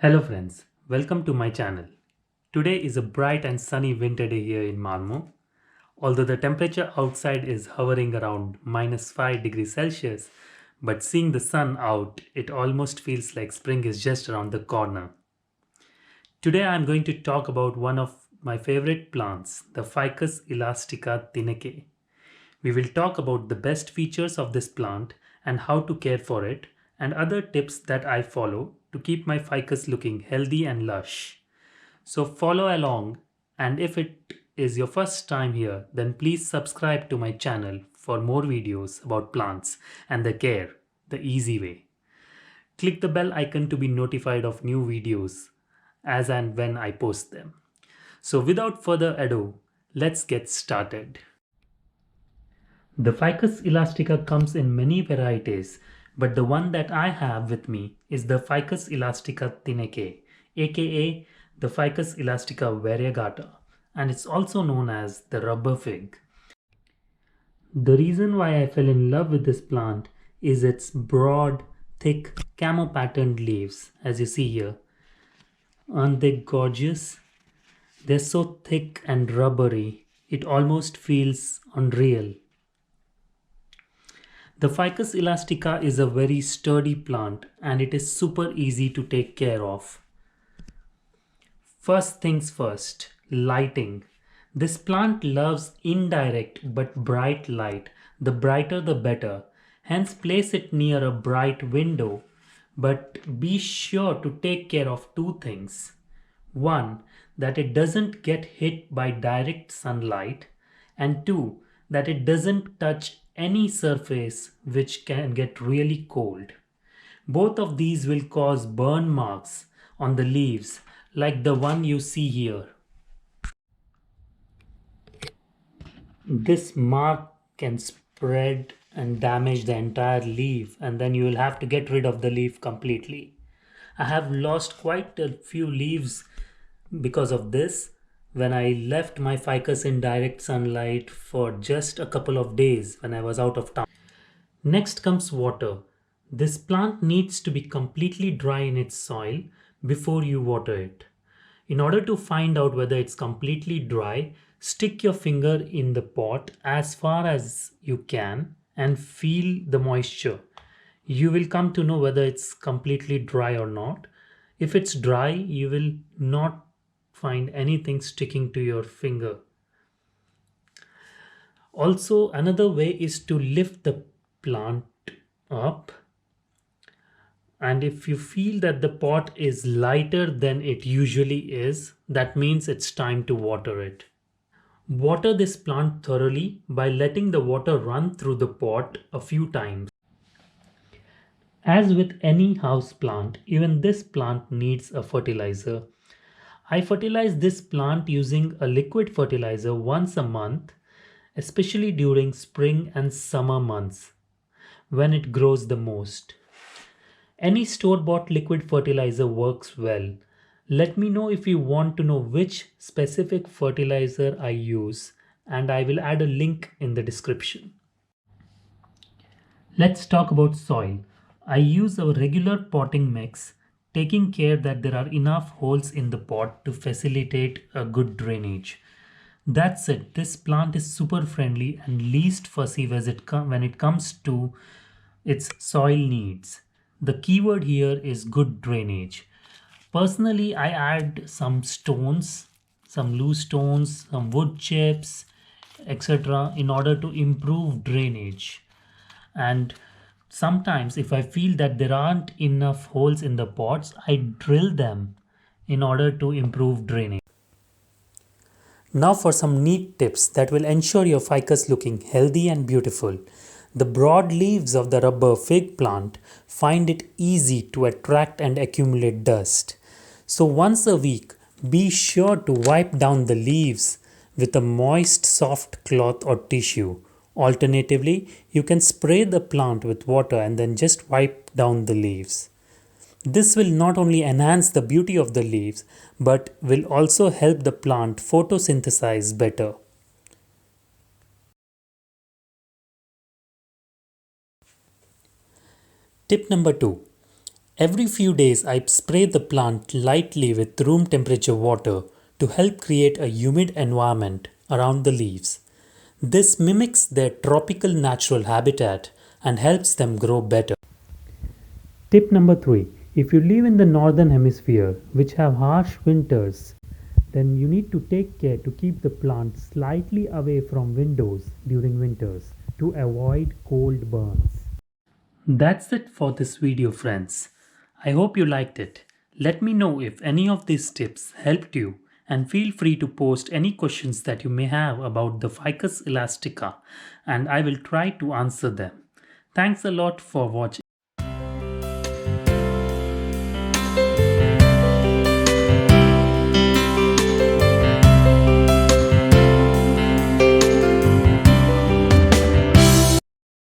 Hello friends, welcome to my channel. Today is a bright and sunny winter day here in Malmo. Although the temperature outside is hovering around -5 degrees Celsius, but seeing the sun out, it almost feels like spring is just around the corner. Today I am going to talk about one of my favorite plants, the Ficus Elastica Tineke. We will talk about the best features of this plant and how to care for it, and other tips that I follow to keep my ficus looking healthy and lush. So follow along, and if it is your first time here, then please subscribe to my channel for more videos about plants and their care the easy way. Click the bell icon to be notified of new videos as and when I post them. So without further ado, let's get started. The Ficus elastica comes in many varieties, but the one that I have with me is the Ficus elastica Tineke, aka the Ficus elastica variegata, and it's also known as the rubber fig. The reason why I fell in love with this plant is its broad, thick, camo patterned leaves, as you see here. Aren't they gorgeous? They're so thick and rubbery, it almost feels unreal. The Ficus elastica is a very sturdy plant and it is super easy to take care of. First things first, lighting. This plant loves indirect but bright light. The brighter the better. Hence place it near a bright window. But be sure to take care of two things. One, that it doesn't get hit by direct sunlight, and two, that it doesn't touch any surface which can get really cold. Both of these will cause burn marks on the leaves like the one you see here. This mark can spread and damage the entire leaf, and then you will have to get rid of the leaf completely. I have lost quite a few leaves because of this when I left my ficus in direct sunlight for just a couple of days when I was out of town. Next comes water. This plant needs to be completely dry in its soil before you water it. In order to find out whether it's completely dry, stick your finger in the pot as far as you can and feel the moisture. You will come to know whether it's completely dry or not. If it's dry, you will not find anything sticking to your finger. Also, another way is to lift the plant up, and if you feel that the pot is lighter than it usually is, that means it's time to water it. Water this plant thoroughly by letting the water run through the pot a few times. As with any house plant, even this plant needs a fertilizer. I fertilize this plant using a liquid fertilizer once a month, especially during spring and summer months when it grows the most. Any store-bought liquid fertilizer works well. Let me know if you want to know which specific fertilizer I use, and I will add a link in the description. Let's talk about soil. I use a regular potting mix, taking care that there are enough holes in the pot to facilitate a good drainage. That's it. This plant is super friendly and least fussy when it comes to its soil needs. The keyword here is good drainage. Personally, I add some stones, some loose stones, some wood chips, etc. in order to improve drainage. And sometimes if I feel that there aren't enough holes in the pots, I drill them in order to improve drainage. Now for some neat tips that will ensure your ficus looking healthy and beautiful. The broad leaves of the rubber fig plant find it easy to attract and accumulate dust. So once a week, be sure to wipe down the leaves with a moist soft cloth or tissue. Alternatively, you can spray the plant with water and then just wipe down the leaves. This will not only enhance the beauty of the leaves, but will also help the plant photosynthesize better. Tip number 2. Every few days, I spray the plant lightly with room temperature water to help create a humid environment around the leaves. This mimics their tropical natural habitat and helps them grow better. Tip number 3. If you live in the northern hemisphere, which have harsh winters, then you need to take care to keep the plant slightly away from windows during winters to avoid cold burns. That's it for this video, friends. I hope you liked it. Let me know if any of these tips helped you, and feel free to post any questions that you may have about the Ficus elastica, and I will try to answer them. Thanks a lot for watching.